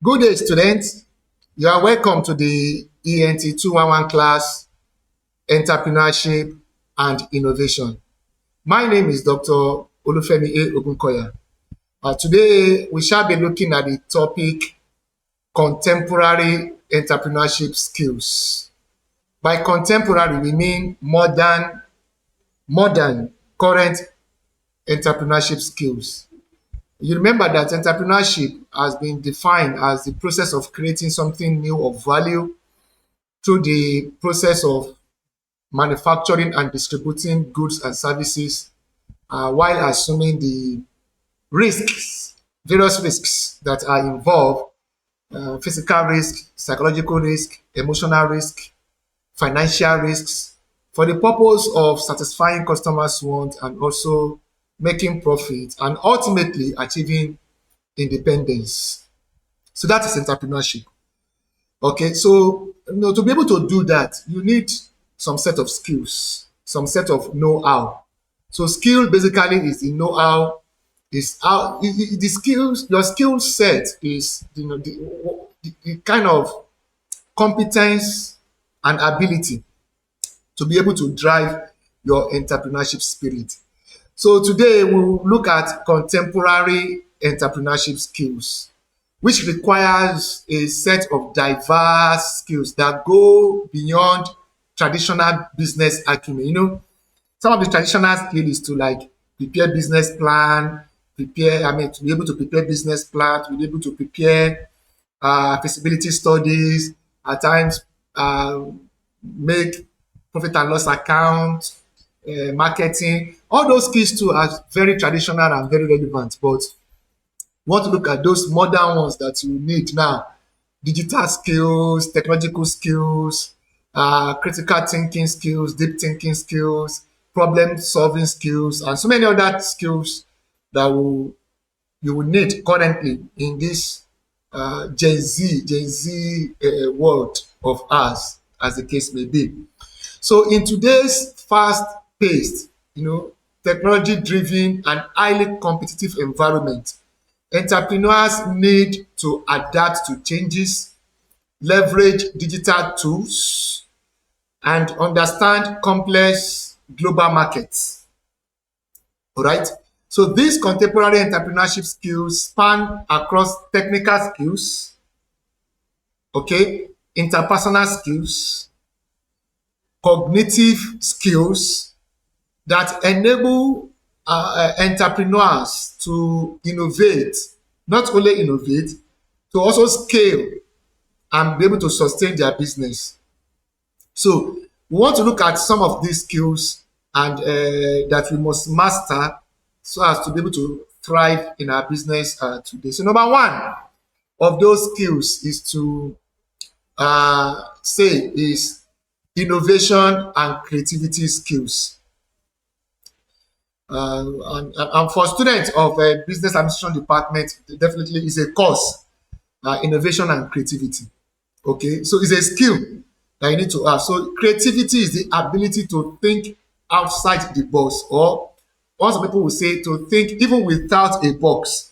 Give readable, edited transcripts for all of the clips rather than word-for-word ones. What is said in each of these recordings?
Good day, students. You are welcome to the ENT211 class, Entrepreneurship and Innovation. My name is Dr. Olufemi Ogunkoya. Today, we shall be looking at the topic contemporary entrepreneurship skills. By contemporary, we mean modern, current entrepreneurship skills. You remember that entrepreneurship has been defined as the process of creating something new of value through the process of manufacturing and distributing goods and services while assuming the risks, various risks that are involved, physical risk, psychological risk, emotional risk, financial risks, for the purpose of satisfying customers' wants and also making profit and ultimately achieving independence. So that is entrepreneurship. Okay, so to be able to do that, you need some set of skills, some set of know-how. So skill basically is the know-how, is how the skills, your skill set is the kind of competence and ability to be able to drive your entrepreneurship spirit. So today we'll look at contemporary entrepreneurship skills, which requires a set of diverse skills that go beyond traditional business acumen. Some of the traditional skill is to like prepare business plan, to be able to prepare business plan, to be able to prepare feasibility studies, at times make profit and loss account, marketing. All those skills too are very traditional and very relevant, but we want to look at those modern ones that you need now: digital skills, technological skills, critical thinking skills, deep thinking skills, problem solving skills, and so many other skills that you will need currently in this Gen Z world of ours, as the case may be. So in today's fast-paced, technology-driven and highly competitive environment, entrepreneurs need to adapt to changes, leverage digital tools, and understand complex global markets. All right. So these contemporary entrepreneurship skills span across technical skills, okay, interpersonal skills, cognitive skills that enable entrepreneurs to innovate, not only innovate, to also scale and be able to sustain their business. So we want to look at some of these skills and that we must master so as to be able to thrive in our business today. So number one of those skills is to say is innovation and creativity skills. And for students of business administration department, definitely is a course, innovation and creativity. Okay, so it's a skill that you need to have. So creativity is the ability to think outside the box, or what some people will say, to think even without a box.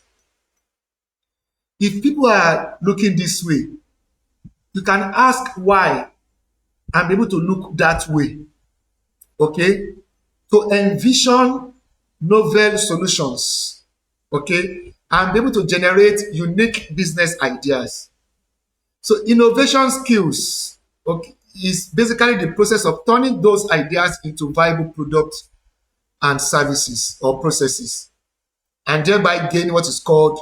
If people are looking this way, you can ask why and be able to look that way. Okay, to envision novel solutions, okay, and be able to generate unique business ideas. So innovation skills, okay, is basically the process of turning those ideas into viable products and services or processes, and thereby gaining what is called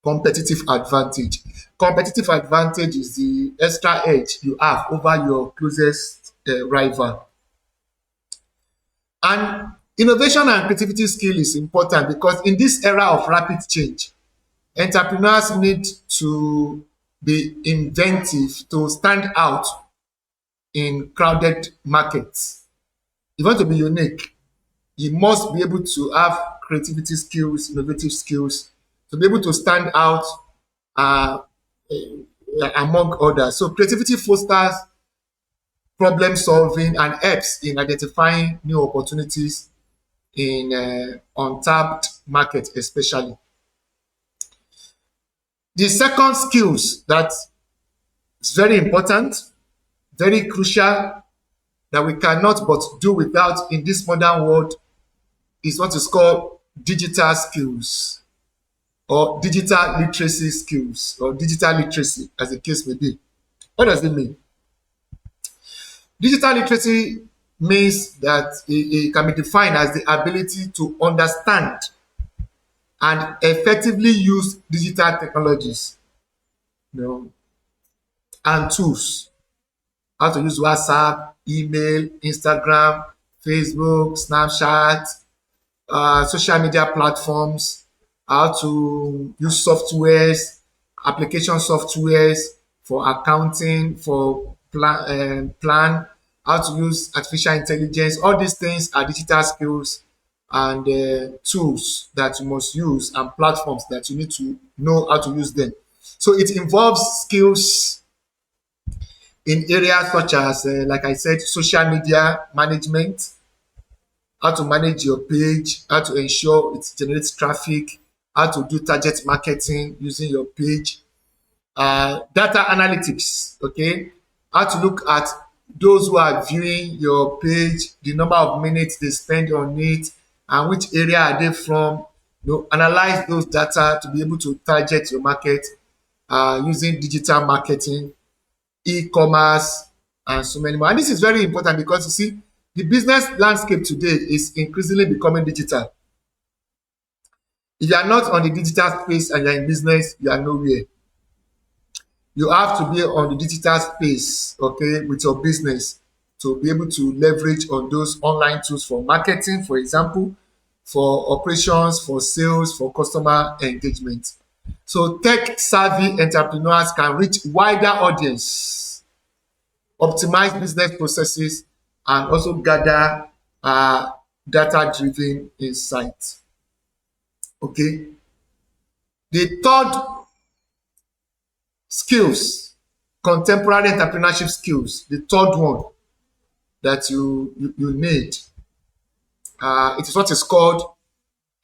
competitive advantage. Competitive advantage is the extra edge you have over your closest rival. And innovation and creativity skill is important because in this era of rapid change, entrepreneurs need to be inventive to stand out in crowded markets. If you want to be unique, you must be able to have creativity skills, innovative skills, to be able to stand out uh, among others. So creativity fosters problem solving and helps in identifying new opportunities in untapped market especially. The second skills that is very important, very crucial, that we cannot but do without in this modern world is what is called digital skills or digital literacy skills or digital literacy, as the case may be. What does it mean? Digital literacy means that it can be defined as the ability to understand and effectively use digital technologies, you know, and tools. How to use WhatsApp, email, Instagram, Facebook, Snapchat, social media platforms, how to use softwares, application softwares for accounting, for plan, how to use artificial intelligence. All these things are digital skills and tools that you must use and platforms that you need to know how to use them. So it involves skills in areas such as, like I said, social media management, how to manage your page, how to ensure it generates traffic, how to do target marketing using your page, data analytics, okay, how to look at those who are viewing your page, the number of minutes they spend on it, and which area are they from. You know, analyze those data to be able to target your market using digital marketing, e-commerce, and so many more. And this is very important because you see, the business landscape today is increasingly becoming digital. If you are not on the digital space and you're in business, you are nowhere. You have to be on the digital space, okay, with your business to be able to leverage on those online tools for marketing, for example, for operations, for sales, for customer engagement. So tech savvy entrepreneurs can reach wider audience, optimize business processes, and also gather data-driven insights. Okay. The third skills, contemporary entrepreneurship skills, the third one that you need, it is what is called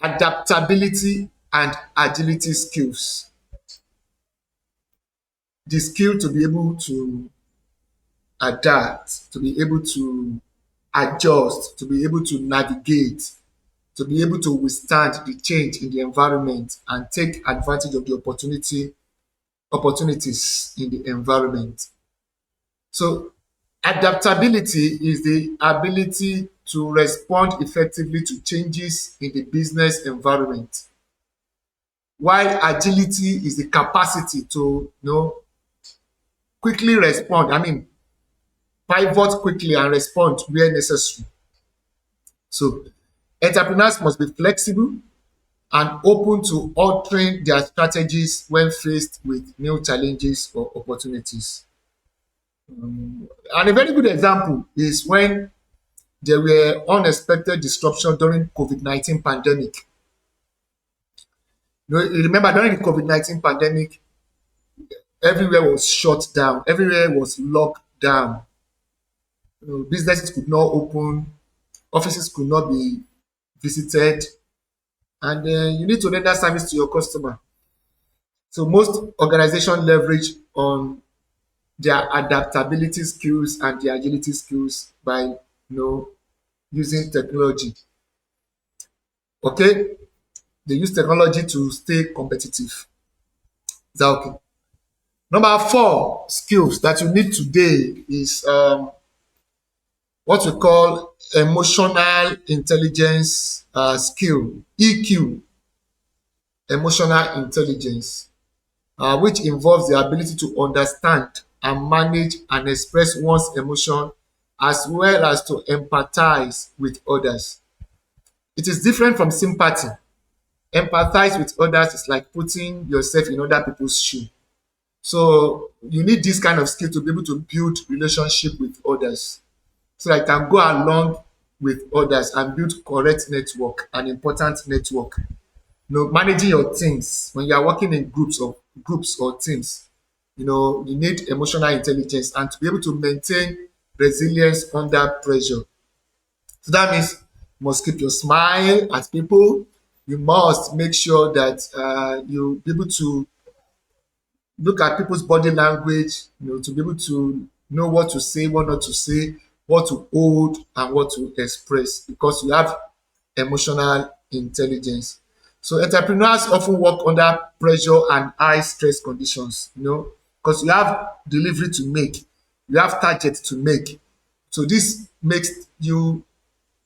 adaptability and agility skills. The skill to be able to adapt, to be able to adjust, to be able to navigate, to be able to withstand the change in the environment and take advantage of the opportunities in the environment. So adaptability is the ability to respond effectively to changes in the business environment, while agility is the capacity to quickly respond. I mean, pivot quickly and respond where necessary. So entrepreneurs must be flexible and open to altering their strategies when faced with new challenges or opportunities. And a very good example is when there were unexpected disruption during COVID-19 pandemic. You remember during the COVID-19 pandemic, everywhere was shut down, everywhere was locked down. Businesses could not open, offices could not be visited, and you need to render service to your customer. So most organizations leverage on their adaptability skills and their agility skills by using technology. Okay, they use technology to stay competitive. Is that okay? Number four skills that you need today is what we call emotional intelligence skill, EQ, emotional intelligence, which involves the ability to understand and manage and express one's emotion as well as to empathize with others. It is different from sympathy. Empathize with others is like putting yourself in other people's shoe. So you need this kind of skill to be able to build relationship with others so that you can go along with others and build correct network, an important network. Managing your teams when you are working in groups or teams, you need emotional intelligence and to be able to maintain resilience under pressure. So that means you must keep your smile at people. You must make sure that you be able to look at people's body language, to be able to know what to say, what not to say, what to hold, and what to express, because you have emotional intelligence. So entrepreneurs often work under pressure and high stress conditions, because you have delivery to make, you have target to make. So this makes you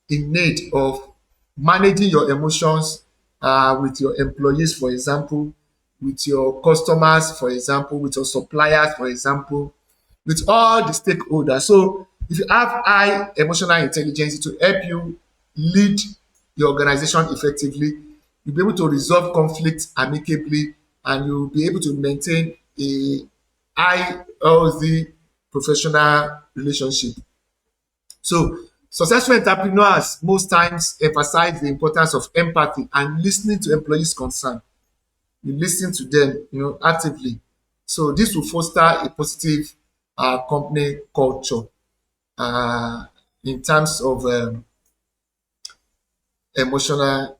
in need of managing your emotions with your employees, for example, with your customers, for example, with your suppliers, for example, with all the stakeholders. So if you have high emotional intelligence, it will help you lead your organization effectively. You'll be able to resolve conflicts amicably, and you'll be able to maintain a high, healthy professional relationship. So successful entrepreneurs most times emphasize the importance of empathy and listening to employees' concern. You listen to them, actively. So this will foster a positive company culture uh, in terms of emotional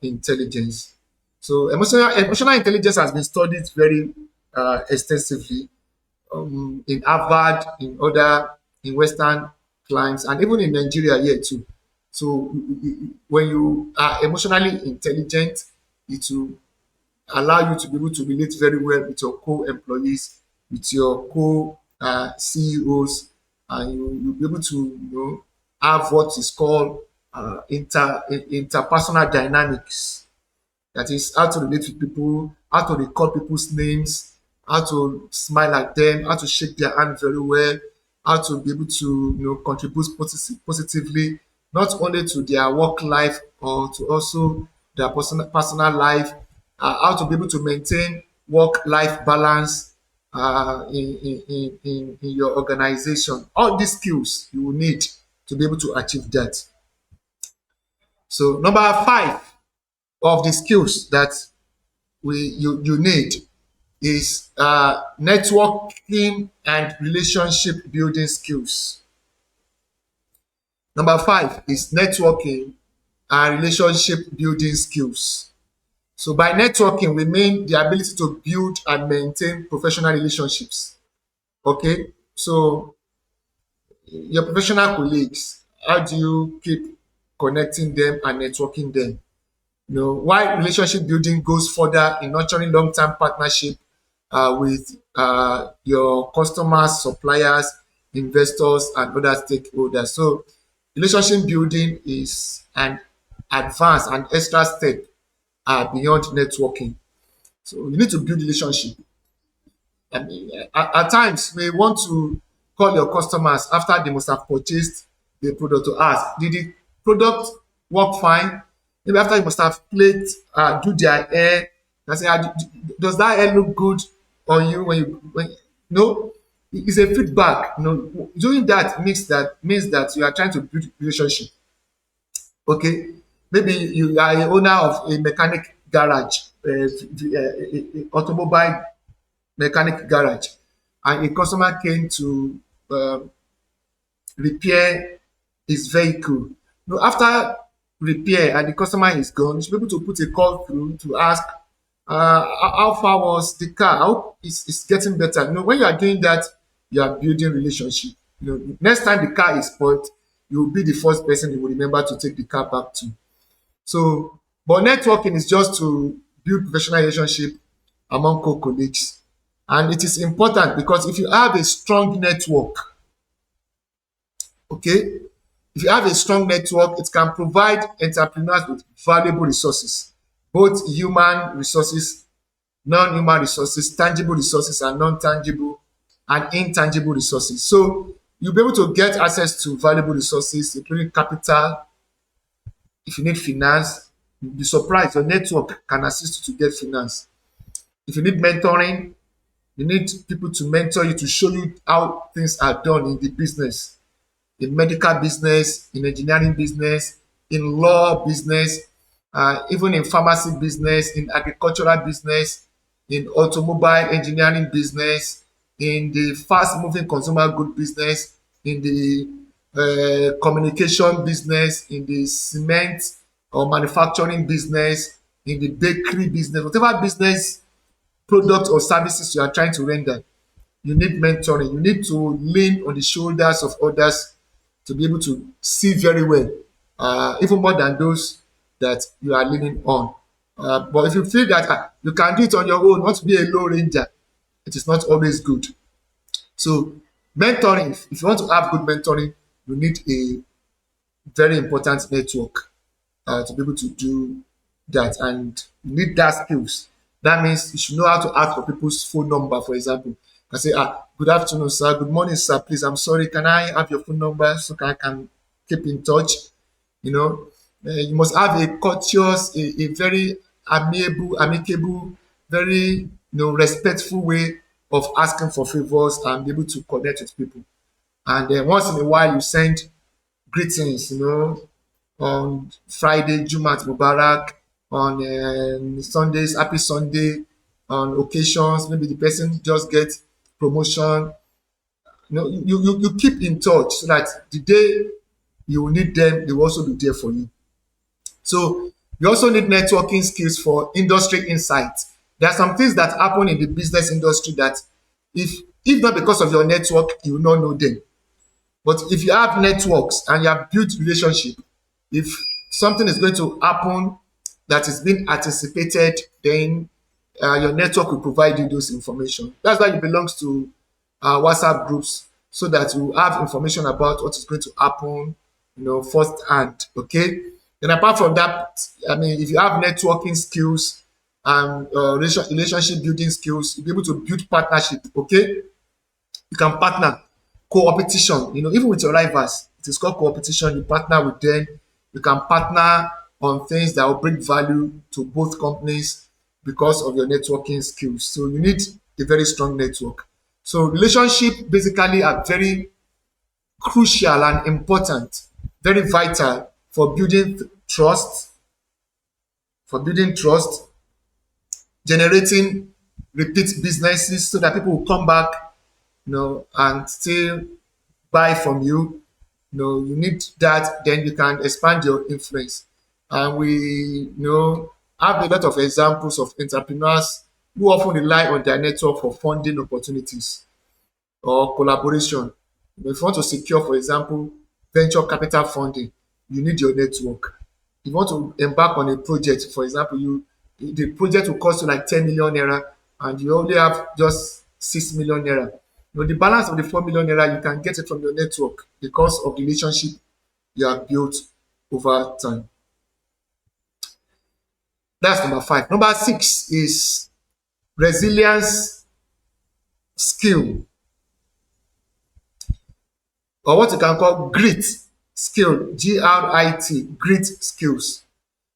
intelligence. So emotional intelligence has been studied very extensively in Harvard, in Western climes, and even in Nigeria here too. So when you are emotionally intelligent, it will allow you to be able to relate very well with your co-employees, with your co-CEOs, and you'll be able to have what is called interpersonal dynamics. That is how to relate with people, how to recall people's names, how to smile at them, how to shake their hand very well, how to be able to contribute positively, not only to their work life or to also their personal life, how to be able to maintain work-life balance in your organization. All these skills you will need to be able to achieve that. So number five of the skills that you need is networking and relationship building skills. Number five is networking and relationship building skills. So by networking, we mean the ability to build and maintain professional relationships. Okay, so your professional colleagues, how do you keep connecting them and networking them? Why relationship building goes further in nurturing long-term partnership with your customers, suppliers, investors, and other stakeholders. So relationship building is an advanced and extra step beyond networking. So you need to build relationship. I mean, at times you may want to call your customers after they must have purchased the product to ask, did the product work fine? Maybe after you must have played, do their hair, and say, does that hair look good on you when no? It's a feedback. Doing that means that you are trying to build relationship. Okay, maybe you are a owner of a mechanic garage, automobile mechanic garage, and a customer came to repair his vehicle. After repair and the customer is gone, you should be able to put a call through to ask how far was the car? I hope it's getting better. When you are doing that, you are building relationship. Next time the car is spoiled, you will be the first person you will remember to take the car back to. So, but networking is just to build professional relationship among co-colleagues. And it is important because if you have a strong network, okay, if you have a strong network, it can provide entrepreneurs with valuable resources, both human resources, non-human resources, tangible resources, and non-tangible and intangible resources. So you'll be able to get access to valuable resources, including capital. If you need finance, you'll be surprised. Your network can assist you to get finance. If you need mentoring, you need people to mentor you, to show you how things are done in the business, in medical business, in engineering business, in law business, even in pharmacy business, in agricultural business, in automobile engineering business, in the fast-moving consumer good business, in the communication business, in the cement or manufacturing business, in the bakery business, whatever business product or services you are trying to render. You need mentoring. You need to lean on the shoulders of others to be able to see very well, even more than those that you are leaning on. But if you feel that you can do it on your own, not to be a low ranger, it is not always good. So, mentoring, if you want to have good mentoring, you need a very important network to be able to do that, and you need that skills. That means you should know how to ask for people's phone number, for example. You can say, good afternoon, sir. Good morning, sir. Please, I'm sorry. Can I have your phone number so I can keep in touch? You know, you must have a courteous, a very amicable, very respectful way of asking for favors and be able to connect with people. And then once in a while, you send greetings, on Friday, Jumat Mubarak, on Sundays, Happy Sunday, on occasions, maybe the person just gets promotion. You keep in touch so that the day you will need them, they will also be there for you. So you also need networking skills for industry insights. There are some things that happen in the business industry that if not because of your network, you will not know them. But if you have networks and you have built relationship, if something is going to happen that is being anticipated, then your network will provide you those information. That's why it belongs to WhatsApp groups so that you have information about what is going to happen, firsthand. Okay. Then apart from that, I mean, if you have networking skills and relationship building skills, you'll be able to build partnership. Okay. You can partner, co-opetition, even with your rivals. It is called co-opetition. You partner with them. You can partner on things that will bring value to both companies because of your networking skills. So you need a very strong network. So relationship basically are very crucial and important, very vital for building trust, generating repeat businesses so that people will come back, and still buy from you. You need that, then you can expand your influence. And we, have a lot of examples of entrepreneurs who often rely on their network for funding opportunities or collaboration. If you want to secure, for example, venture capital funding, you need your network. If you want to embark on a project, for example, the project will cost you like 10 million naira and you only have just 6 million naira. The balance of the 4 million naira, you can get it from your network because of the relationship you have built over time. That's number 5. Number 6 is resilience skill, or what you can call grit skill, Grit, grit skills.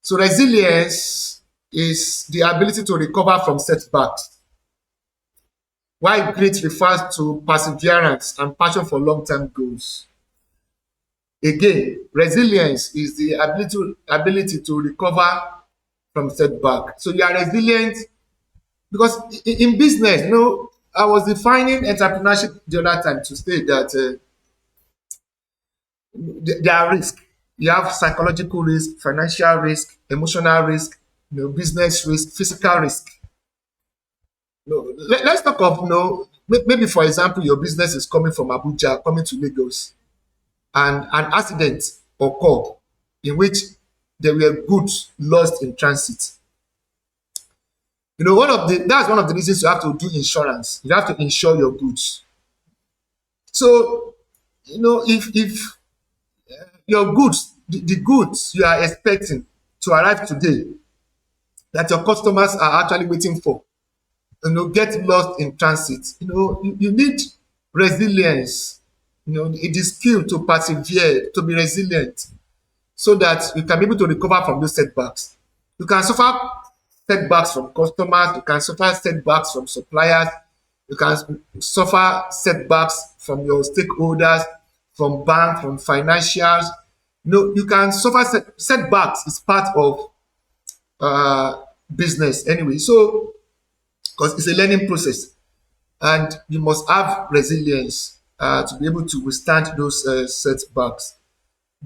So resilience is the ability to recover from setbacks, while grit refers to perseverance and passion for long-term goals. Again, resilience is the ability to recover from setback. So you are resilient because in business, I was defining entrepreneurship the other time to state that there are risks. You have psychological risk, financial risk, emotional risk, business risk, physical risk. Let's talk of, maybe for example, your business is coming from Abuja, coming to Lagos, and an accident occurred in which there were goods lost in transit. That's one of the reasons you have to do insurance. You have to insure your goods. So, if your goods, the goods you are expecting to arrive today, that your customers are actually waiting for, get lost in transit, you need resilience, the skill to persevere, to be resilient, so that you can be able to recover from those setbacks. You can suffer setbacks from customers, you can suffer setbacks from suppliers, you can suffer setbacks from your stakeholders, from bank, from financials. You can suffer setbacks. It's part of business anyway. So, because it's a learning process, and you must have resilience to be able to withstand those setbacks.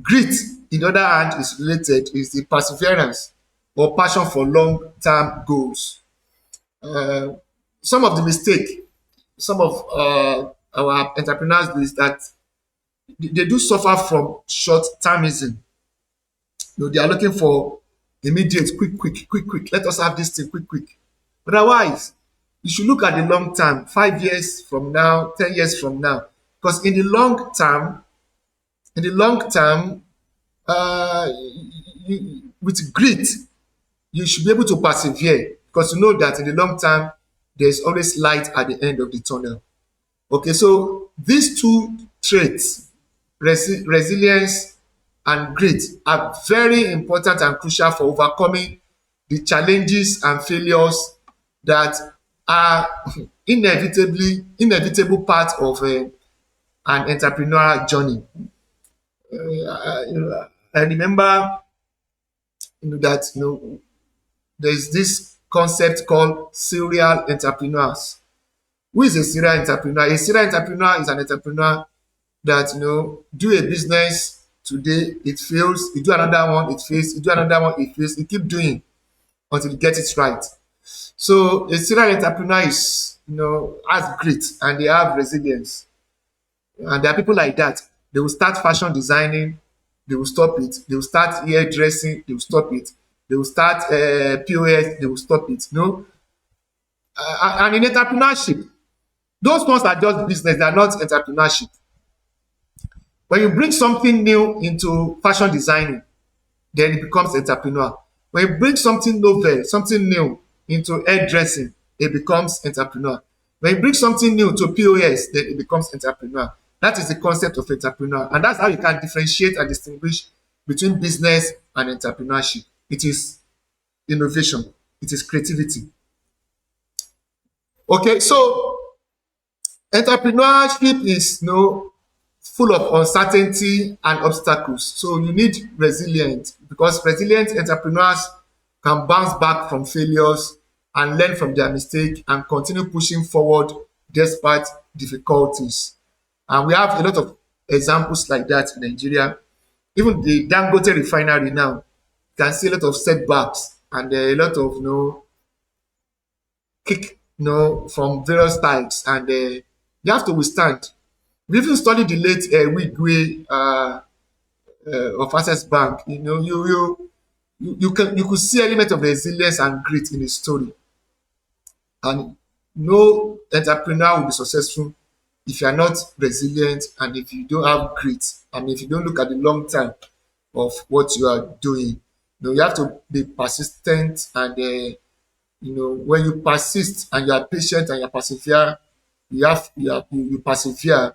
Grit, in the other hand, is the perseverance or passion for long-term goals. some of the mistake some of our entrepreneurs do is that they do suffer from short termism. They are looking for immediate, quick. Let us have this thing, quick. Otherwise, you should look at the long term, 5 years from now, 10 years from now, because in the long term, with grit, you should be able to persevere because you know that in the long term, there's always light at the end of the tunnel. Okay, so these two traits, resilience and grit, are very important and crucial for overcoming the challenges and failures that are inevitable part of an entrepreneurial journey. I remember that there's this concept called serial entrepreneurs. Who is a serial entrepreneur? A serial entrepreneur is an entrepreneur that do a business today, it fails, you do another one, it fails, you do another one, it fails, you keep doing until you get it right. So a serial entrepreneur is has grit and they have resilience. And there are people like that. They will start fashion designing, they will stop it. They will start hairdressing, they will stop it. They will start POS, they will stop it. And in entrepreneurship, those ones are just business, they are not entrepreneurship. When you bring something new into fashion designing, then it becomes entrepreneur. When you bring something novel, something new into hairdressing, it becomes entrepreneur. When you bring something new to POS, then it becomes entrepreneur. That is the concept of entrepreneur. And that's how you can differentiate and distinguish between business and entrepreneurship. It is innovation. It is creativity. Okay, so entrepreneurship is full of uncertainty and obstacles. So you need resilience because resilient entrepreneurs can bounce back from failures and learn from their mistake and continue pushing forward despite difficulties. And we have a lot of examples like that in Nigeria. Even the Dangote refinery now, you can see a lot of setbacks and a lot of kick from various types, and you have to withstand. We even studied the late Wigwe of Access Bank. You could see element of resilience and grit in his story. And no entrepreneur will be successful if you are not resilient and if you don't have grit and if you don't look at the long term of what you are doing. You have to be persistent, and when you persist and you are patient and you persevere, you persevere,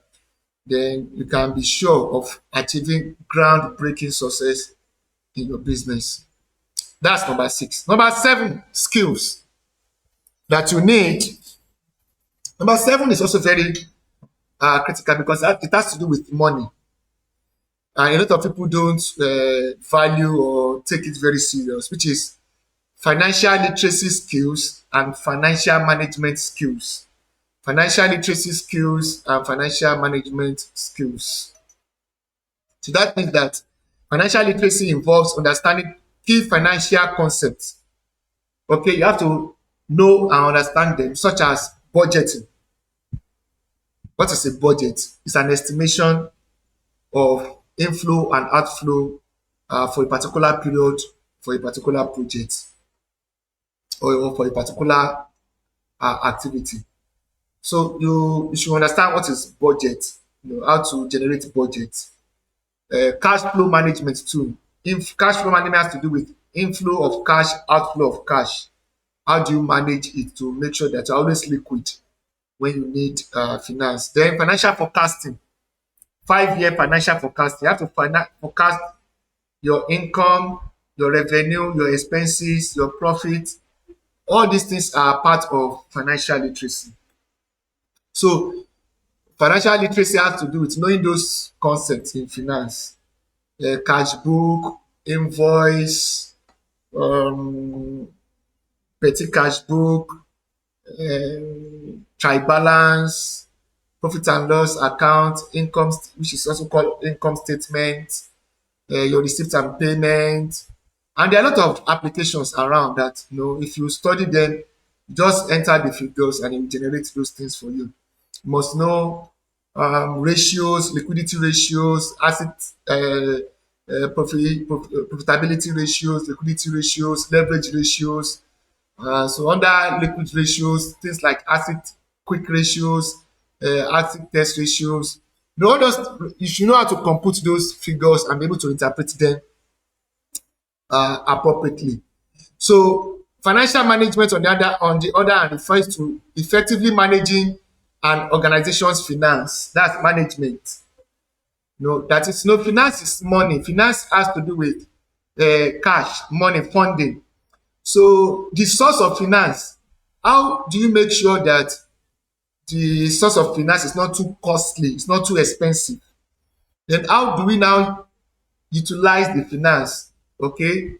then you can be sure of achieving groundbreaking success in your business. That's number 6. Number 7, skills that you need. Number 7 is also very critical because it has to do with money. And a lot of people don't value or take it very serious, which is financial literacy skills and financial management skills. Financial literacy skills and financial management skills. So that means that financial literacy involves understanding key financial concepts. Okay, you have to know and understand them, such as budgeting. What is a budget? It's an estimation of inflow and outflow for a particular period, for a particular project, or for a particular activity. So you should understand what is budget, how to generate budget. Cash flow management too. If cash flow management has to do with inflow of cash, outflow of cash. How do you manage it to make sure that you're always liquid when you need finance? Then financial forecasting. 5-year financial forecasting. You have to forecast your income, your revenue, your expenses, your profit. All these things are part of financial literacy. So financial literacy has to do with knowing those concepts in finance. Cash book, invoice, petty cash book, trial balance, profit and loss account, income, which is also called income statement, your receipt and payment. And there are a lot of applications around that, if you study them, Just enter the figures and it will generate those things for you. You must know ratios, liquidity ratios, asset profitability ratios, liquidity ratios, leverage ratios. So under liquid ratios, things like asset quick ratios, asset test ratios. All those, you should know how to compute those figures and be able to interpret them appropriately. So financial management on the other hand refers to effectively managing an organization's finance. That's management. That is finance is money. Finance has to do with cash, money, funding. So the source of finance, how do you make sure that the source of finance is not too costly, it's not too expensive? Then how do we now utilize the finance? Okay.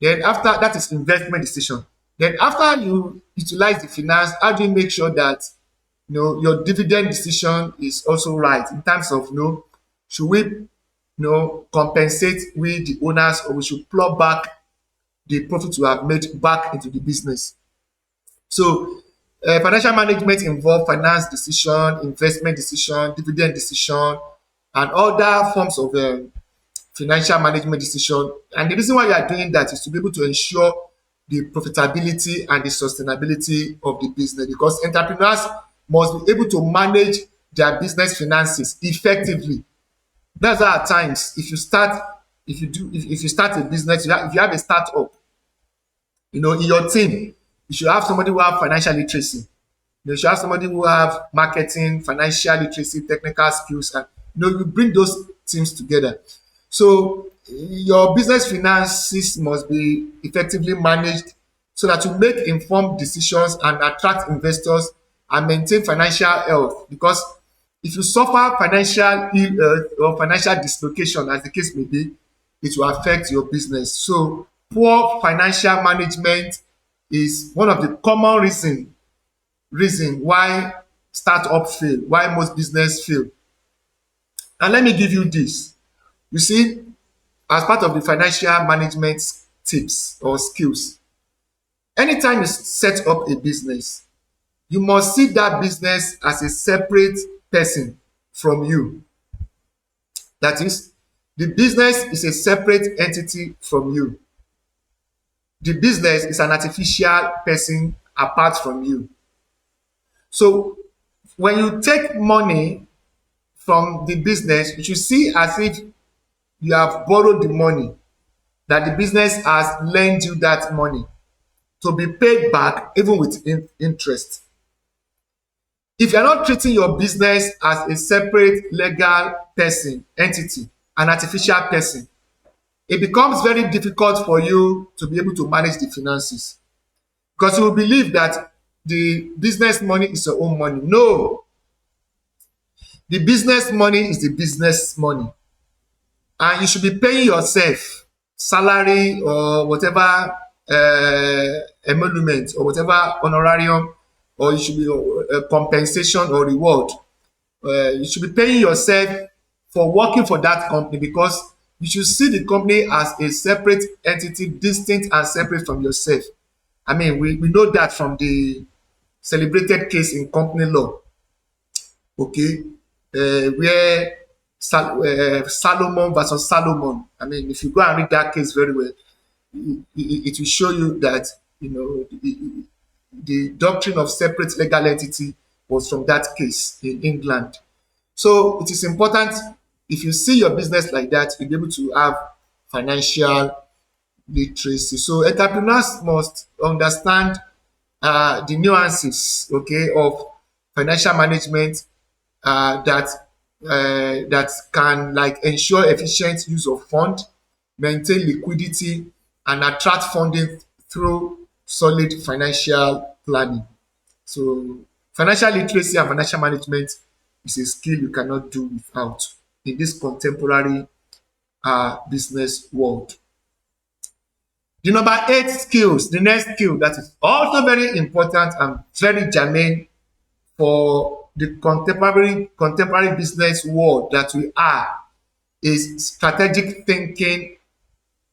Then after that is investment decision. Then after you utilize the finance, how do you make sure that your dividend decision is also right in terms of should we compensate with the owners, or we should plow back the profit we have made back into the business? So financial management involve finance decision, investment decision, dividend decision, and other forms of financial management decision. And the reason why you are doing that is to be able to ensure the profitability and the sustainability of the business, because entrepreneurs must be able to manage their business finances effectively. That's why at times, if you start a business, if you have a startup, in your team, you should have somebody who have financial literacy. You should have somebody who have marketing, financial literacy, technical skills, and you bring those teams together. So your business finances must be effectively managed so that you make informed decisions and attract investors and maintain financial health. Because if you suffer financial ill health or financial dislocation, as the case may be, it will affect your business. So poor financial management is one of the common reason why startup fail, why most business fail. And let me give you this. You see, as part of the financial management tips or skills, anytime you set up a business, you must see that business as a separate person from you. That is, the business is a separate entity from you. The business is an artificial person apart from you. So when you take money from the business, you should see as if you have borrowed the money, that the business has lent you that money to be paid back even with interest. If you're not treating your business as a separate legal person, entity, an artificial person, it becomes very difficult for you to be able to manage the finances, because you will believe that the business money is your own money. No, the business money is the business money, and you should be paying yourself salary or whatever emolument or whatever honorarium, or you should be compensation or reward. You should be paying yourself for working for that company, because you should see the company as a separate entity, distinct and separate from yourself. I mean, we know that from the celebrated case in company law, okay, where Salomon versus Salomon. I mean, if you go and read that case very well, it will show you that the doctrine of separate legal entity was from that case in England. So it is important, if you see your business like that, you'll be able to have financial literacy. So entrepreneurs must understand the nuances, okay, of financial management, that that can like ensure efficient use of fund, maintain liquidity, and attract funding through solid financial planning. So financial literacy and financial management is a skill you cannot do without in this contemporary business world. The number 8 skills, the next skill that is also very important and very germane for the contemporary business world that we are, is strategic thinking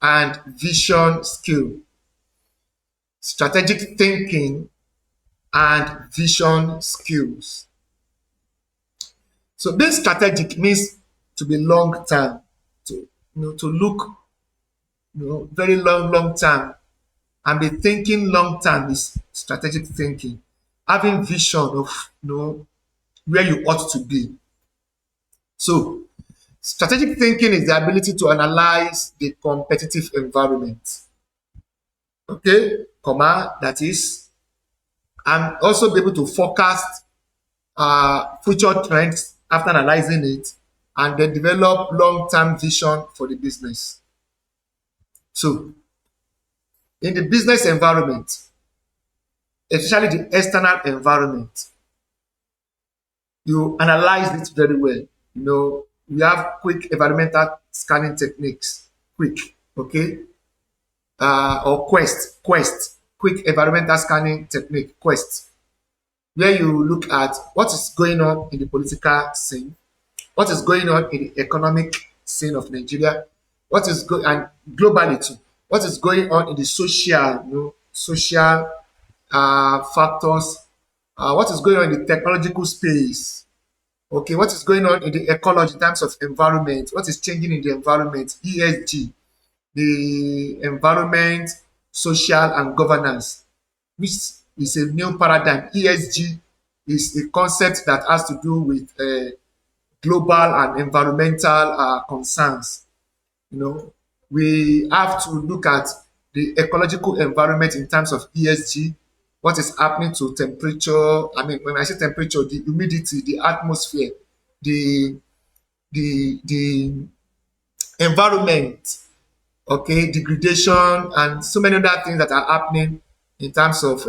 and vision skill. Strategic thinking and vision skills. So being strategic means to be long term, to to look very long term and be thinking long term is strategic thinking. Having vision of where you ought to be. So strategic thinking is the ability to analyze the competitive environment. Okay, comma, that is, and also be able to forecast future trends after analyzing it, and then develop long-term vision for the business. So in the business environment, especially the external environment, you analyze it very well. We have quick environmental scanning techniques, quick, okay, or quick environmental scanning technique, quest, where you look at what is going on in the political scene, what is going on in the economic scene of Nigeria, what is going and globally too, what is going on in the social, social factors, what is going on in the technological space, okay, what is going on in the ecology in terms of environment, what is changing in the environment, ESG, the environment, social and governance, which is a new paradigm. ESG is a concept that has to do with global and environmental concerns. We have to look at the ecological environment in terms of ESG, what is happening to temperature. I mean, when I say temperature, the humidity, the atmosphere, the the environment, okay, degradation, and so many other things that are happening in terms of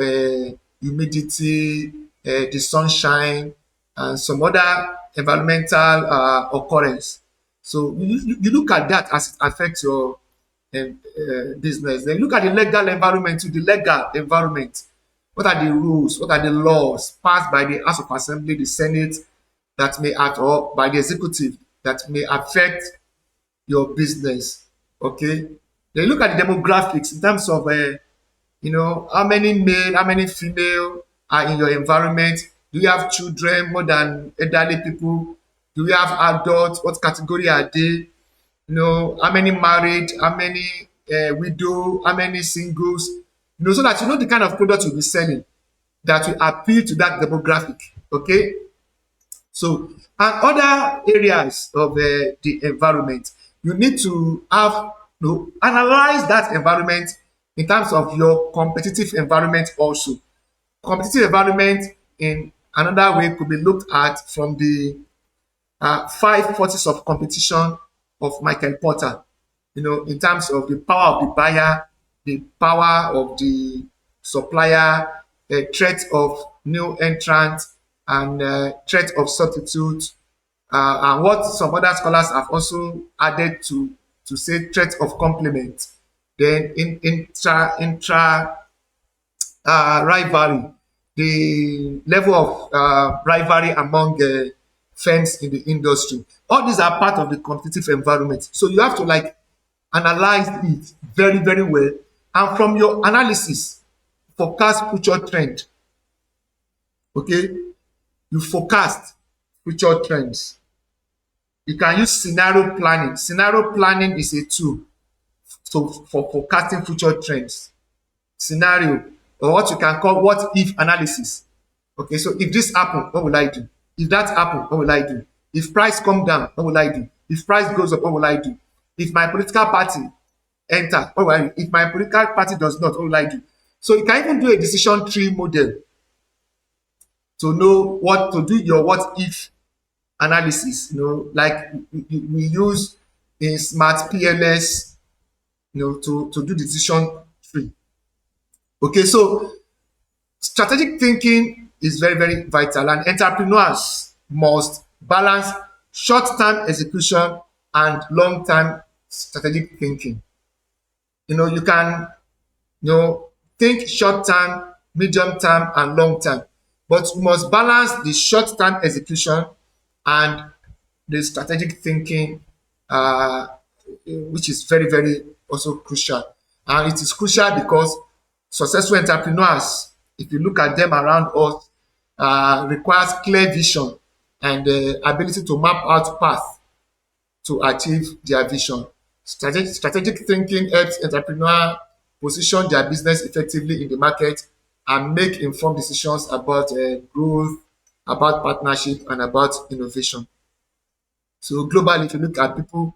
humidity, the sunshine, and some other environmental occurrence. So you look at that as it affects your business. Then look at the legal environment to the legal environment. What are the rules? What are the laws passed by the House of Assembly, the Senate, that may act, or by the executive, that may affect your business? Okay. Then look at the demographics in terms of how many male, how many female are in your environment. Do you have children more than elderly people? Do you have adults? What category are they? How many married, how many widow, how many singles? So that you know the kind of product you'll be selling that will appeal to that demographic. Okay. So, and other areas of the environment, you need to have analyze that environment in terms of your competitive environment also. Competitive environment in another way could be looked at from the five forces of competition of Michael Porter. In terms of the power of the buyer, the power of the supplier, the threat of new entrant, and threat of substitute, and what some other scholars have also added to say threat of complement. Then in intra rivalry, the level of rivalry among firms in the industry. All these are part of the competitive environment. So you have to analyze it very, very well. And from your analysis, forecast future trend. Okay? You forecast future trends. You can use scenario planning. Scenario planning is a tool for forecasting future trends. Scenario, or what you can call what if analysis. Okay, so if this happen, what will I do? If that happen, what will I do? If price come down, what will I do? If price goes up, what will I do? If my political party enter, what will I do? If my political party does not, what will I do? So you can even do a decision tree model to know what to do your what if analysis, like we use in smart PLS, to do decision tree. Okay, so strategic thinking is very, very vital, and entrepreneurs must balance short-term execution and long-term strategic thinking. You can think short-term, medium-term, and long-term, but you must balance the short-term execution and the strategic thinking, which is very, very also crucial. And it is crucial because successful entrepreneurs if you look at them around us, requires clear vision and ability to map out path to achieve their vision. Strategic thinking helps entrepreneurs position their business effectively in the market and make informed decisions about growth, about partnership, and about innovation. So globally, if you look at people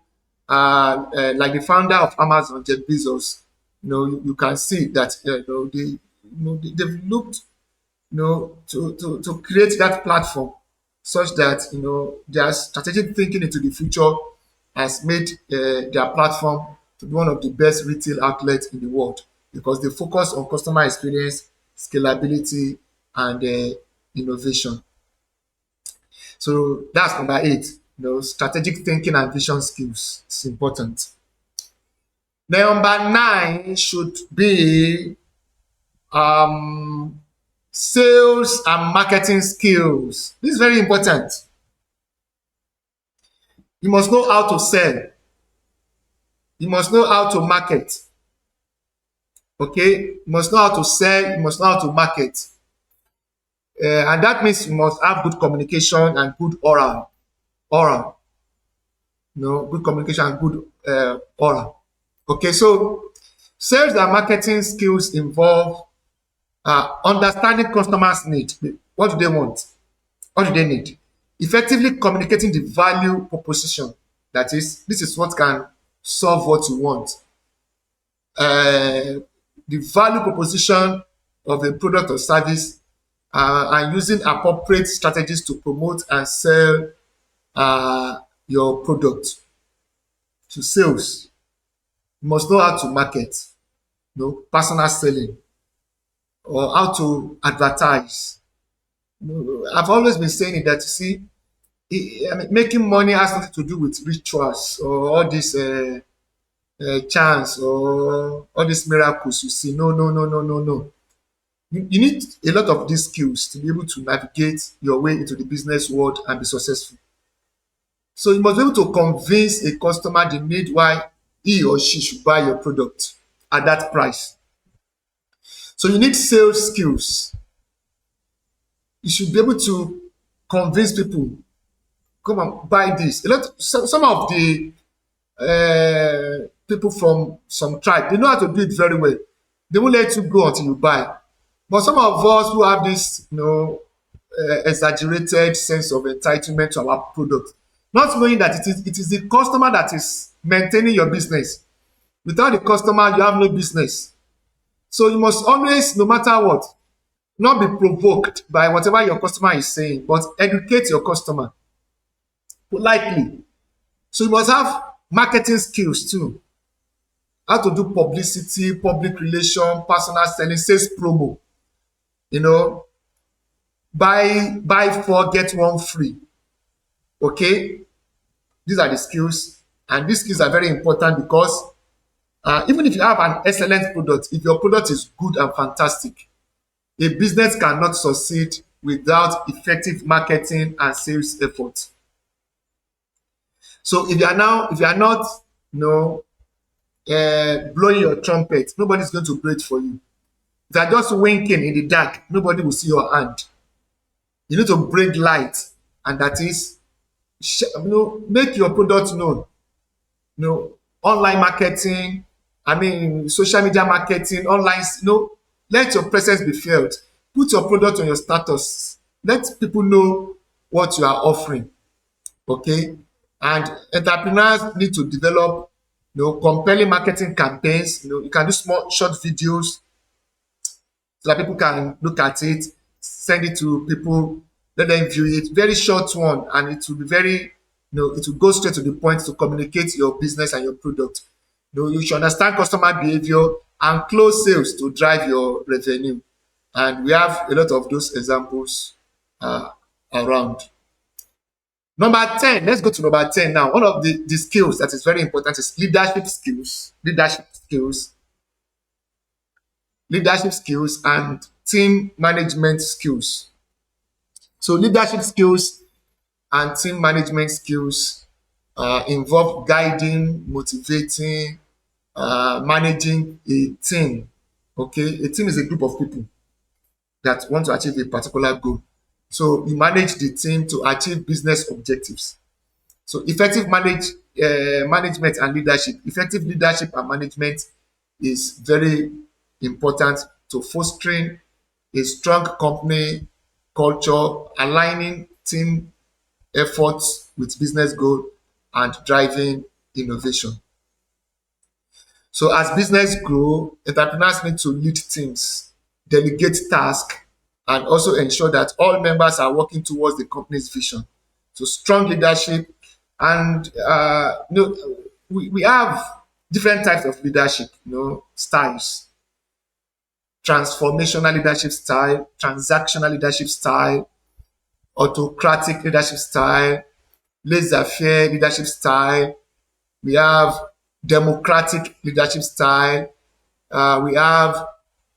like the founder of Amazon, Jeff Bezos, you can see that they've looked to create that platform such that their strategic thinking into the future has made their platform to be one of the best retail outlets in the world because they focus on customer experience, scalability, and innovation. So that's number 8. Strategic thinking and vision skills is important. Number 9 should be sales and marketing skills. This is very important. You must know how to sell. You must know how to market. Okay? You must know how to sell. You must know how to market. And that means you must have good communication and good oral. Oral. Good communication and good oral. Okay, so sales and marketing skills involve understanding customers' need. What do they want? What do they need? Effectively communicating the value proposition. That is, this is what can solve what you want. The value proposition of a product or service and using appropriate strategies to promote and sell your product. To sales, you must know how to market, personal selling, or how to advertise. I've always been saying it that, see, making money has nothing to do with rituals or all this chance or all these miracles you see. No, no, no, no, no, no. You need a lot of these skills to be able to navigate your way into the business world and be successful. So you must be able to convince a customer the need why he or she should buy your product at that price. So you need sales skills. You should be able to convince people, come and buy this. Some of the people from some tribe, they know how to do it very well. They won't let you go until you buy. But some of us who have this, exaggerated sense of entitlement to our product, not knowing that it is the customer that is maintaining your business. Without the customer, you have no business. So you must always, no matter what, not be provoked by whatever your customer is saying, but educate your customer politely. So you must have marketing skills too. How to do publicity, public relation, personal selling, sales promo. Buy 4, get 1 free. Okay? These are the skills. And these skills are very important because even if you have an excellent product, if your product is good and fantastic, a business cannot succeed without effective marketing and sales efforts. So if you are not, blowing your trumpet, nobody's going to blow it for you. If you are just winking in the dark, nobody will see your hand. You need to bring light, and that is, make your product known. Online marketing, social media marketing, online, let your presence be felt. Put your product on your status. Let people know what you are offering. Okay? And entrepreneurs need to develop, compelling marketing campaigns. You can do small, short videos so that people can look at it, send it to people, let them view it. Very short one, and it will be very, it will go straight to the point to communicate your business and your product. You should understand customer behavior and close sales to drive your revenue. And we have a lot of those examples around. Number 10, let's go to number 10 now. One of the skills that is very important is leadership skills. Leadership skills and team management skills. So leadership skills and team management skills involve guiding, motivating, managing a team. Okay, a team is a group of people. that want to achieve a particular goal. So you manage the team to achieve business objectives. So management and leadership. Effective leadership and management is very important to fostering a strong company culture, aligning team efforts with business goal, and driving innovation. So as business grow, entrepreneurs need to lead teams, delegate tasks, and also ensure that all members are working towards the company's vision. So strong leadership, and we have different types of leadership, styles: transformational leadership style, transactional leadership style, autocratic leadership style, laissez-faire leadership style. We have democratic leadership style. We have,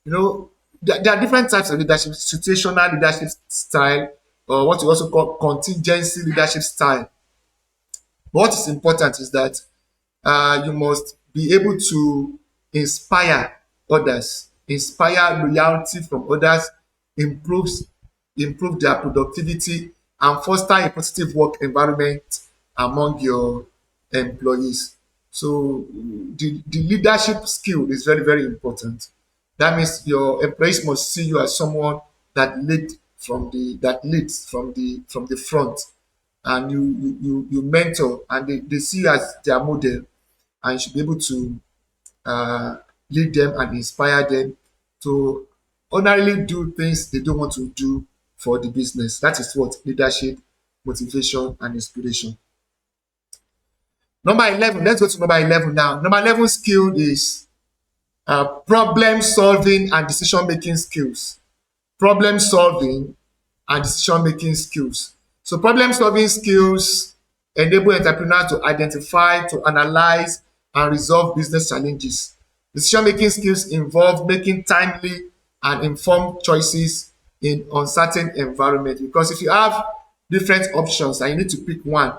there are different types of leadership: situational leadership style, or what we also call contingency leadership style. What is important is that you must be able to inspire others, inspire loyalty from others, improves improve their productivity, and foster a positive work environment among your employees. So the leadership skill is very, very important. That means your employees must see you as someone that leads from the front, and you mentor, and they see you as their model, and you should be able to uh, lead them and inspire them to honorably do things they don't want to do for the business. That is what leadership, motivation, and inspiration. Number 11, let's go to number 11 now. Number 11 skill is problem solving and decision making skills. Problem solving and decision making skills. So problem solving skills enable entrepreneurs to identify, to analyze, and resolve business challenges. Decision making skills involve making timely and informed choices in uncertain environment, because if you have different options and you need to pick one,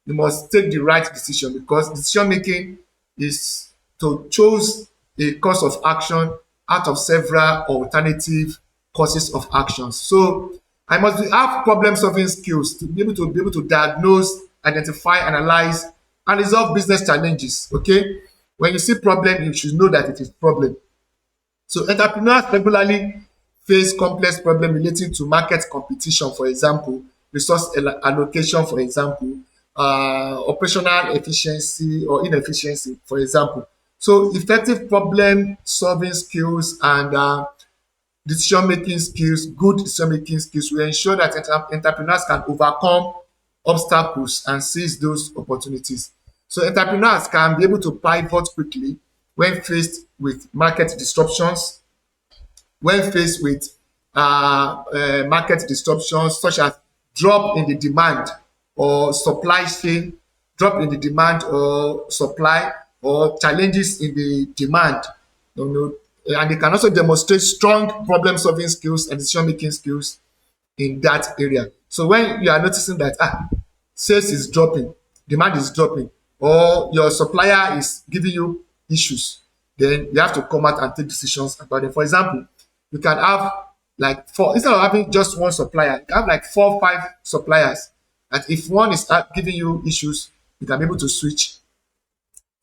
you must take the right decision, because decision making is to choose a course of action out of several alternative courses of actions. So I must have problem solving skills to be able to diagnose, identify, analyze, and resolve business challenges. Okay, when you see problem, you should know that it is problem. So entrepreneurs regularly face complex problems relating to market competition, for example, resource allocation, for example, operational efficiency or inefficiency, for example. So effective problem solving skills and decision making skills, good decision making skills will ensure that entrepreneurs can overcome obstacles and seize those opportunities. So entrepreneurs can be able to pivot quickly when faced with market disruptions, market disruptions such as drop in the demand or supply chain, drop in the demand or supply, or challenges in the demand. And they can also demonstrate strong problem solving skills and decision making skills in that area. So when you are noticing that sales is dropping, demand is dropping, or your supplier is giving you issues, then you have to come out and take decisions about it. For example, you can have like four, instead of having just one supplier, you can have like 4 or 5 suppliers. And if one is giving you issues, you can be able to switch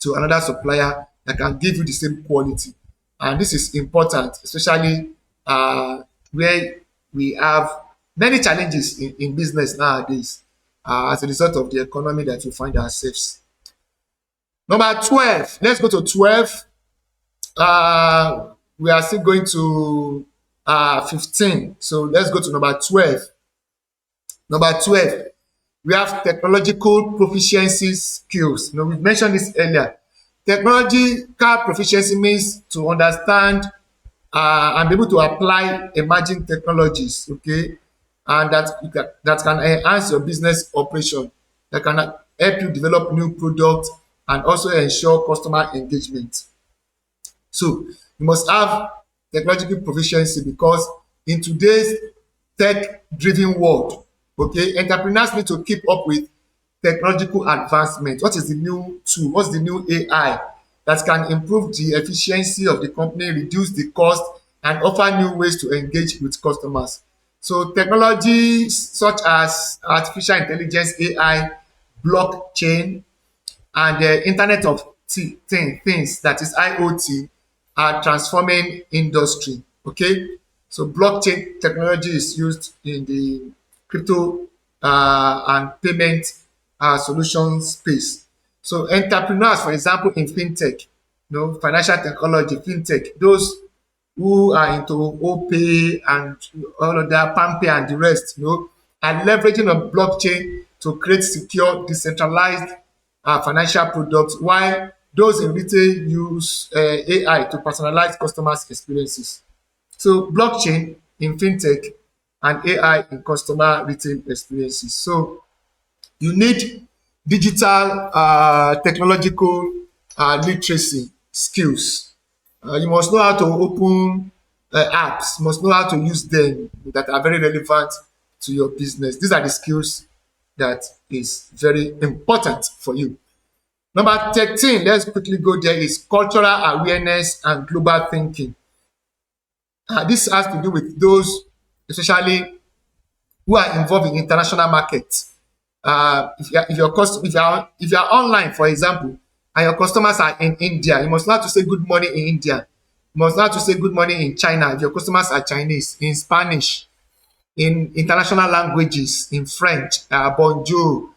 to another supplier that can give you the same quality. And this is important, especially where we have many challenges in business nowadays as a result of the economy that we find ourselves. Number 12, let's go to 12. We are still going to 15. So let's go to number 12. Number 12, we have technological proficiency skills. We mentioned this earlier. Technological proficiency means to understand and be able to apply emerging technologies, okay, and that can enhance your business operation, that can help you develop new products and also ensure customer engagement. So you must have technological proficiency, because in today's tech-driven world, okay, entrepreneurs need to keep up with technological advancement. What is the new tool? What's the new AI that can improve the efficiency of the company, reduce the cost, and offer new ways to engage with customers. So technologies such as artificial intelligence, AI, blockchain, and the Internet of Things, that is IoT, are transforming industry. Okay, so blockchain technology is used in the crypto and payment solution space. So entrepreneurs, for example, in fintech, financial technology, fintech, those who are into OPay and all of that, PalmPay and the rest, are leveraging on blockchain to create secure, decentralized financial products, while those in retail use AI to personalize customers' experiences. So blockchain in fintech and AI in customer retail experiences. So you need digital technological literacy skills. You must know how to open apps, must know how to use them that are very relevant to your business. These are the skills that is very important for you. Number 13, let's quickly go there, is cultural awareness and global thinking. This has to do with those, especially who are involved in international markets. If you are online, for example, and your customers are in India, you must know how to say good morning in India. You must know how to say good morning in China if your customers are Chinese, in Spanish, in international languages, in French, bonjour,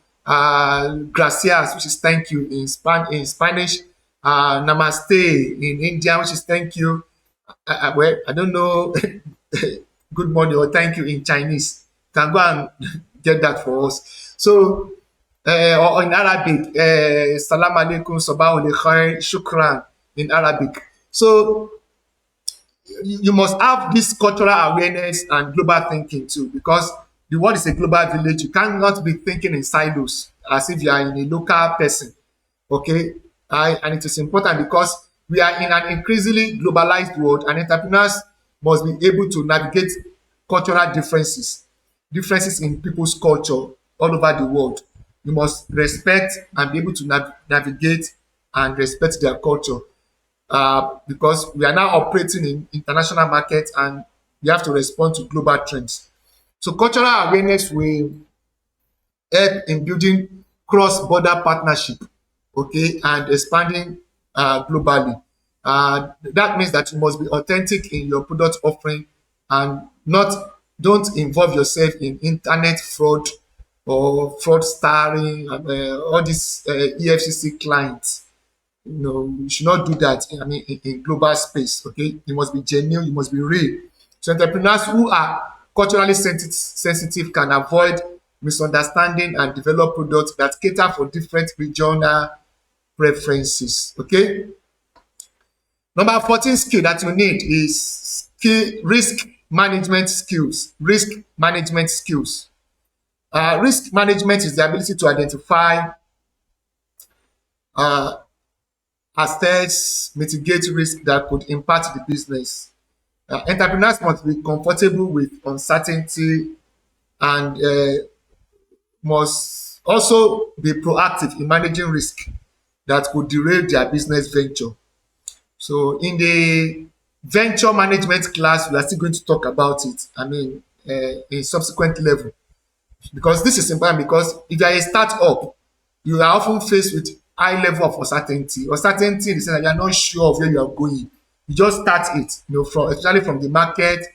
gracias, which is thank you in Spanish, namaste in Indian, which is thank you. Well, I don't know good morning or thank you in Chinese. Can go and get that for us. So, or in Arabic, salam alaikum, sabah ul khair, shukran in Arabic. So, you must have this cultural awareness and global thinking too, because the world is a global village. You cannot be thinking in silos as if you are in a local person. Okay, and it is important because we are in an increasingly globalized world, and entrepreneurs must be able to navigate cultural differences in people's culture all over the world. You must respect and be able to navigate and respect their culture, because we are now operating in international markets and we have to respond to global trends. So cultural awareness will help in building cross-border partnership, okay, and expanding globally. That means that you must be authentic in your product offering and not don't involve yourself in internet fraud or fraudstering, all these EFCC clients. You should not do that. I mean, in global space. Okay, you must be genuine. You must be real. So entrepreneurs who are culturally sensitive can avoid misunderstanding and develop products that cater for different regional preferences. Okay. Number 14 skill that you need is risk management skills. Risk management skills. Risk management is the ability to identify, assess, mitigate risk that could impact the business. Entrepreneurs must be comfortable with uncertainty and must also be proactive in managing risk that could derail their business venture. So in the venture management class, we are still going to talk about it. I mean, in subsequent level, because this is important. Because if you are a startup, you are often faced with high level of uncertainty. Uncertainty in the sense that you are not sure of where you are going. You just start it, from especially from the market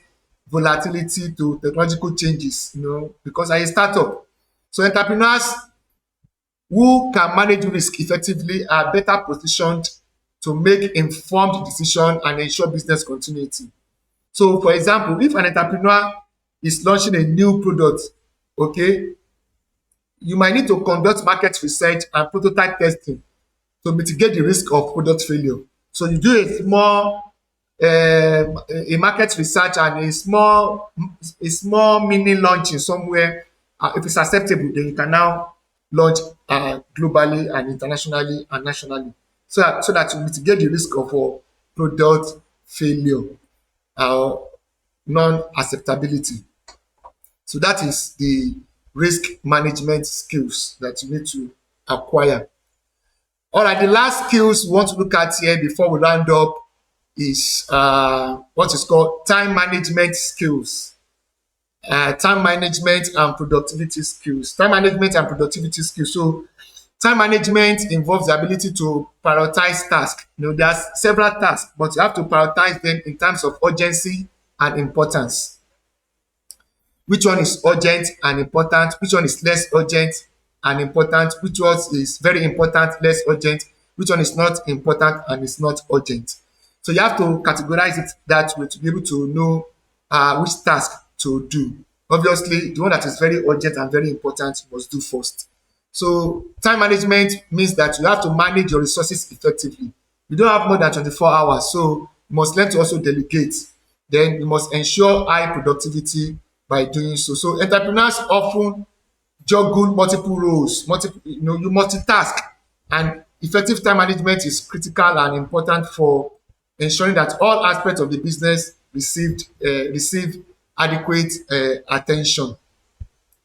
volatility to technological changes, because as a startup. So entrepreneurs who can manage risk effectively are better positioned to make informed decisions and ensure business continuity. So, for example, if an entrepreneur is launching a new product, okay, you might need to conduct market research and prototype testing to mitigate the risk of product failure. So you do a market research and a small mini launching somewhere. If it's acceptable, then you can now launch globally and internationally and nationally, so that you mitigate the risk of product failure or non-acceptability. So that is the risk management skills that you need to acquire. All right, the last skills we want to look at here before we round up is what is called time management skills. Time management and productivity skills. Time management and productivity skills. So time management involves the ability to prioritize tasks. There's several tasks, but you have to prioritize them in terms of urgency and importance. Which one is urgent and important? Which one is less urgent and important? Which one is very important, less urgent? Which one is not important and is not urgent? So you have to categorize it that way to be able to know which task to do. Obviously, the one that is very urgent and very important you must do first. So time management means that you have to manage your resources effectively. You don't have more than 24 hours, so you must learn to also delegate. Then you must ensure high productivity by doing so. So entrepreneurs often juggle multiple roles, you multitask, and effective time management is critical and important for ensuring that all aspects of the business receive adequate attention.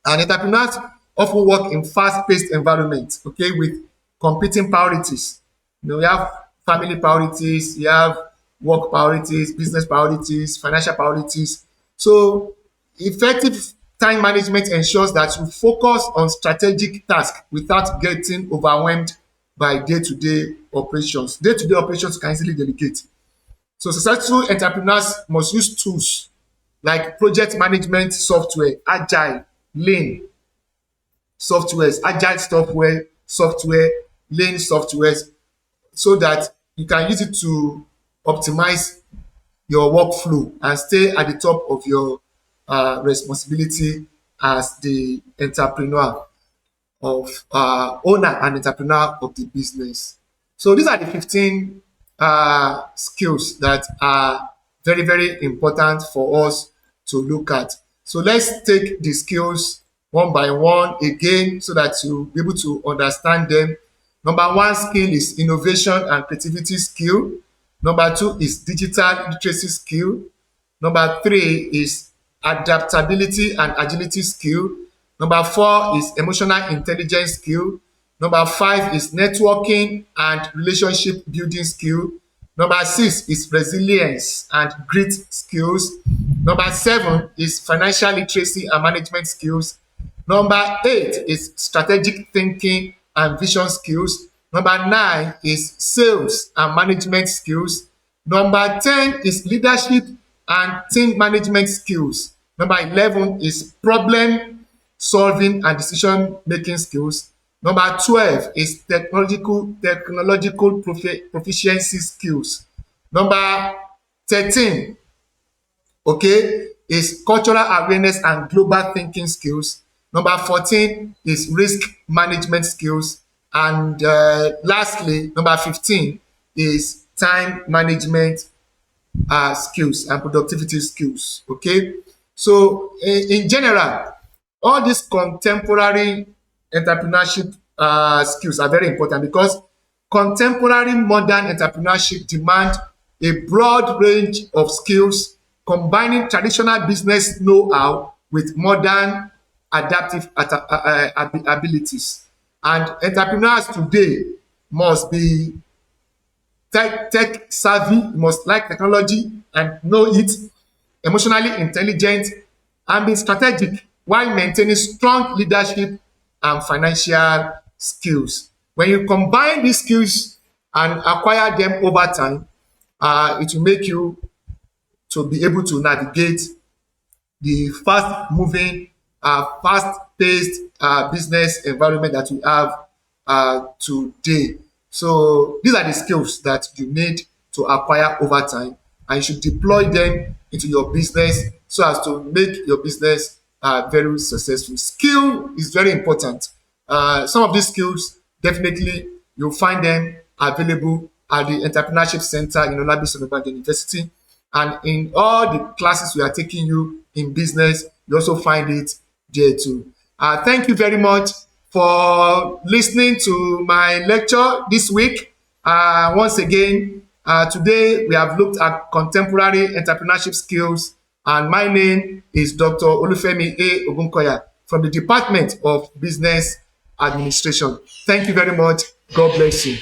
And entrepreneurs often work in fast-paced environments, okay, with competing priorities. You have family priorities, you have work priorities, business priorities, financial priorities. So effective time management ensures that you focus on strategic tasks without getting overwhelmed by day-to-day operations. Day-to-day operations can easily delegate. So successful entrepreneurs must use tools like project management software, agile, lean softwares, software, lean softwares, so that you can use it to optimize your workflow and stay at the top of your responsibility as the entrepreneur of owner and entrepreneur of the business. So these are the 15 skills that are very, very important for us to look at. So let's take the skills one by one again so that you'll be able to understand them. Number one skill is innovation and creativity skill. Number two is digital literacy skill. Number three is adaptability and agility skill. Number four is emotional intelligence skill. Number five is networking and relationship building skill. Number six is resilience and grit skills. Number seven is financial literacy and management skills. Number eight is strategic thinking and vision skills. Number nine is sales and management skills. Number 10 is leadership and team management skills. Number 11 is problem solving and decision making skills. Number 12 is technological proficiency skills. Number 13, okay, is cultural awareness and global thinking skills. Number 14 is risk management skills. And lastly, number 15 is time management skills and productivity skills. Okay, so in general, all these contemporary entrepreneurship skills are very important because contemporary modern entrepreneurship demand a broad range of skills combining traditional business know-how with modern adaptive abilities. And entrepreneurs today must be tech savvy, must like technology and know it, emotionally intelligent, and be strategic while maintaining strong leadership and financial skills. When you combine these skills and acquire them over time, it will make you to be able to navigate the fast-moving, fast-paced business environment that we have today. So these are the skills that you need to acquire over time, and you should deploy them into your business so as to make your business very successful. Skill is very important. Some of these skills, definitely, you'll find them available at the Entrepreneurship Center in Olufemi University. And in all the classes we are taking you in business, you also find it there too. Thank you very much for listening to my lecture this week. Once again, today we have looked at contemporary entrepreneurship skills, and my name is Dr. Olufemi A. Ogunkoya from the Department of Business Administration. Thank you very much. God bless you.